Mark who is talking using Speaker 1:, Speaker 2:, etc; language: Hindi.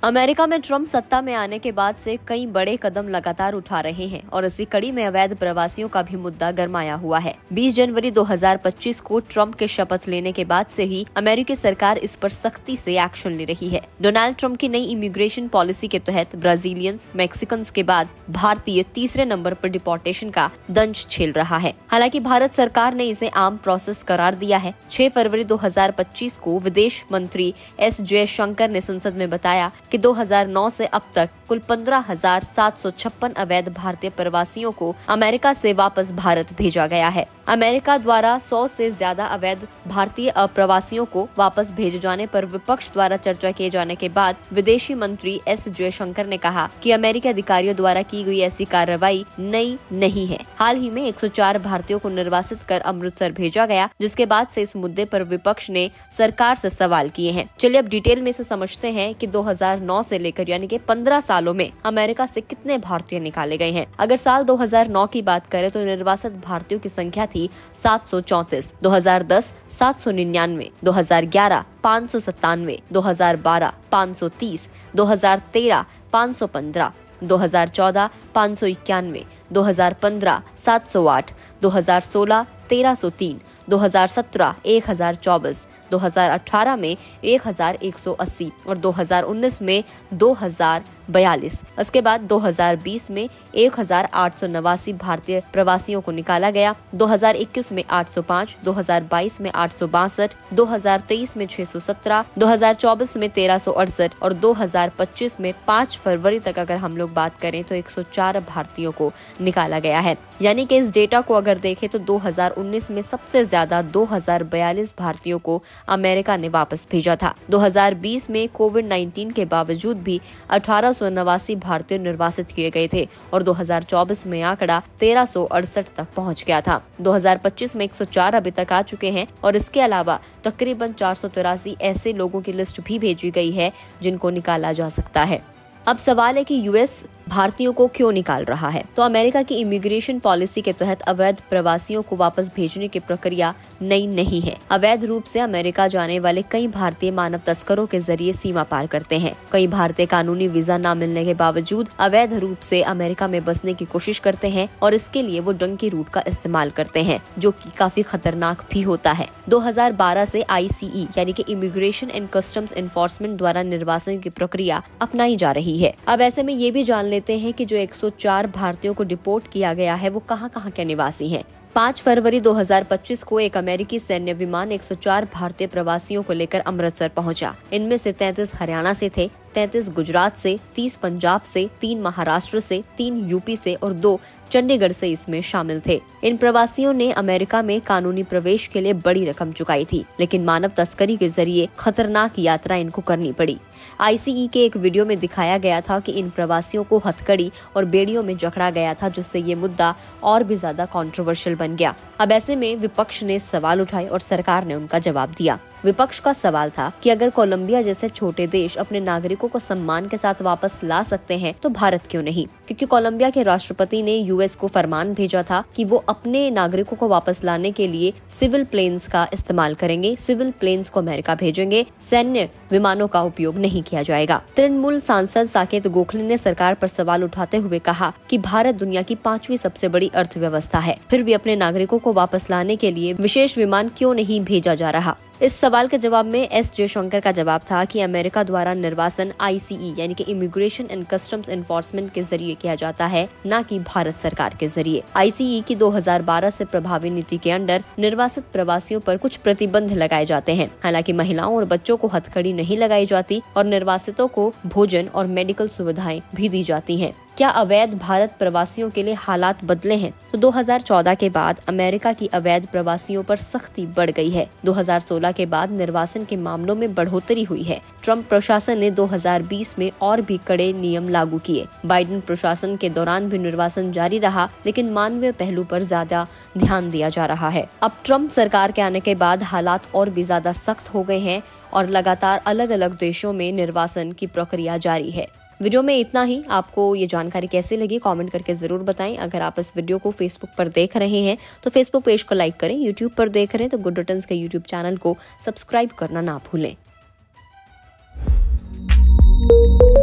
Speaker 1: अमेरिका में ट्रम्प सत्ता में आने के बाद से कई बड़े कदम लगातार उठा रहे हैं और इसी कड़ी में अवैध प्रवासियों का भी मुद्दा गरमाया हुआ है। 20 जनवरी 2025 को ट्रम्प के शपथ लेने के बाद से ही अमेरिकी सरकार इस पर सख्ती से एक्शन ले रही है। डोनाल्ड ट्रम्प की नई इमिग्रेशन पॉलिसी के तहत ब्राजीलियंस, मैक्सिकन्स के बाद भारतीय तीसरे नंबर पर डिपोर्टेशन का दंश झेल रहा है। हालांकि भारत सरकार ने इसे आम प्रोसेस करार दिया है। 6 फरवरी 2025 को विदेश मंत्री एस जयशंकर ने संसद में बताया कि 2009 से अब तक कुल 15,756 अवैध भारतीय प्रवासियों को अमेरिका से वापस भारत भेजा गया है। अमेरिका द्वारा 100 से ज्यादा अवैध भारतीय प्रवासियों को वापस भेजे जाने पर विपक्ष द्वारा चर्चा किए जाने के बाद विदेशी मंत्री एस जयशंकर ने कहा कि अमेरिकी अधिकारियों द्वारा की गई ऐसी कार्रवाई नई नहीं है। हाल ही में 104 भारतीयों को निर्वासित कर अमृतसर भेजा गया, जिसके बाद से इस मुद्दे पर विपक्ष ने सरकार से सवाल किए हैं। चलिए अब डिटेल में से समझते हैं कि 2009 से लेकर यानी कि 15 सालों में अमेरिका से कितने भारतीय निकाले गए हैं। अगर साल 2009 की बात करें तो निर्वासित भारतीयों की संख्या थी 734, 2010 799, 2011 597, 2012 530, 2013 515, 2014 591, 2015 708, 2016 1303, 2017 1024, 2018 में 1180 और 2019 में 2042। इसके बाद 2020 में 1889 भारतीय प्रवासियों को निकाला गया, 2021 में 805, 2022 में 862, 2023 में 617, 2024 में 1368 और 2025 में 5 फरवरी तक अगर हम लोग बात करें तो 104 भारतीयों को निकाला गया है। यानी कि इस डेटा को अगर देखें तो 2019 में सबसे ज्यादा 2042 भारतीयों को अमेरिका ने वापस भेजा था। 2020 में कोविड-19 के बावजूद भी 1889 भारतीय निर्वासित किए गए थे और 2024 में आंकड़ा 1368 तक पहुंच गया था। 2025 में 104 अभी तक आ चुके हैं और इसके अलावा तकरीबन 483 ऐसे लोगों की लिस्ट भी भेजी गई है जिनको निकाला जा सकता है। अब सवाल है कि यूएस भारतीयों को क्यों निकाल रहा है। तो अमेरिका की इमिग्रेशन पॉलिसी के तहत अवैध प्रवासियों को वापस भेजने की प्रक्रिया नई नहीं है। अवैध रूप से अमेरिका जाने वाले कई भारतीय मानव तस्करों के जरिए सीमा पार करते हैं। कई भारतीय कानूनी वीजा न मिलने के बावजूद अवैध रूप से अमेरिका में बसने की कोशिश करते हैं और इसके लिए वो डंकी रूट का इस्तेमाल करते हैं, जो कि काफी खतरनाक भी होता है। 2012 से ICE यानी कि इमिग्रेशन एंड कस्टम्स एनफोर्समेंट द्वारा निर्वासन की प्रक्रिया अपनाई जा रही है। अब ऐसे में ये भी जान लेते हैं कि जो 104 भारतीयों को डिपोर्ट किया गया है वो कहां-कहां के निवासी हैं। 5 फरवरी 2025 को एक अमेरिकी सैन्य विमान 104 भारतीय प्रवासियों को लेकर अमृतसर पहुंचा। इनमें से 33 हरियाणा से थे, 33 गुजरात से, 30 पंजाब से, 3 महाराष्ट्र से, 3 यूपी से और 2 चंडीगढ़ से इसमें शामिल थे। इन प्रवासियों ने अमेरिका में कानूनी प्रवेश के लिए बड़ी रकम चुकाई थी, लेकिन मानव तस्करी के जरिए खतरनाक यात्रा इनको करनी पड़ी। ICE के एक वीडियो में दिखाया गया था कि इन प्रवासियों को हथकड़ी और बेड़ियों में जकड़ा गया था, जिससे ये मुद्दा और भी ज्यादा कंट्रोवर्शियल बन गया। अब ऐसे में विपक्ष ने सवाल उठाए और सरकार ने उनका जवाब दिया। विपक्ष का सवाल था कि अगर कोलंबिया जैसे छोटे देश अपने नागरिकों को सम्मान के साथ वापस ला सकते हैं तो भारत क्यों नहीं, क्योंकि कोलंबिया के राष्ट्रपति ने यूएस को फरमान भेजा था कि वो अपने नागरिकों को वापस लाने के लिए सिविल प्लेन्स का इस्तेमाल करेंगे, सिविल प्लेन्स को अमेरिका भेजेंगे, सैन्य विमानों का उपयोग नहीं किया जाएगा। तृणमूल सांसद साकेत गोखले ने सरकार पर सवाल उठाते हुए कहा कि भारत दुनिया की 5वीं सबसे बड़ी अर्थव्यवस्था है, फिर भी अपने नागरिकों को वापस लाने के लिए विशेष विमान क्यों नहीं भेजा जा रहा। इस सवाल के जवाब में एस जयशंकर का जवाब था कि अमेरिका द्वारा निर्वासन ICE यानी कि इमिग्रेशन एंड कस्टम्स एनफोर्समेंट के जरिए किया जाता है, न कि भारत सरकार के जरिए। ICE की 2012 से प्रभावी नीति के अंडर निर्वासित प्रवासियों पर कुछ प्रतिबंध लगाए जाते हैं। हालांकि महिलाओं और बच्चों को हथकड़ी नहीं लगाई जाती और निर्वासितों को भोजन और मेडिकल सुविधाएं भी दी जाती हैं। क्या अवैध भारत प्रवासियों के लिए हालात बदले हैं? तो 2014 के बाद अमेरिका की अवैध प्रवासियों पर सख्ती बढ़ गई है। 2016 के बाद निर्वासन के मामलों में बढ़ोतरी हुई है। ट्रम्प प्रशासन ने 2020 में और भी कड़े नियम लागू किए। बाइडेन प्रशासन के दौरान भी निर्वासन जारी रहा, लेकिन मानवीय पहलू पर ज्यादा ध्यान दिया जा रहा है। अब ट्रम्प सरकार के आने के बाद हालात और भी ज्यादा सख्त हो गए हैं और लगातार अलग अलग देशों में निर्वासन की प्रक्रिया जारी है। वीडियो में इतना ही। आपको ये जानकारी कैसी लगी कमेंट करके जरूर बताएं। अगर आप इस वीडियो को फेसबुक पर देख रहे हैं तो फेसबुक पेज को लाइक करें, यूट्यूब पर देख रहे हैं तो गुड रिटर्न्स के यूट्यूब चैनल को सब्सक्राइब करना ना भूलें। है।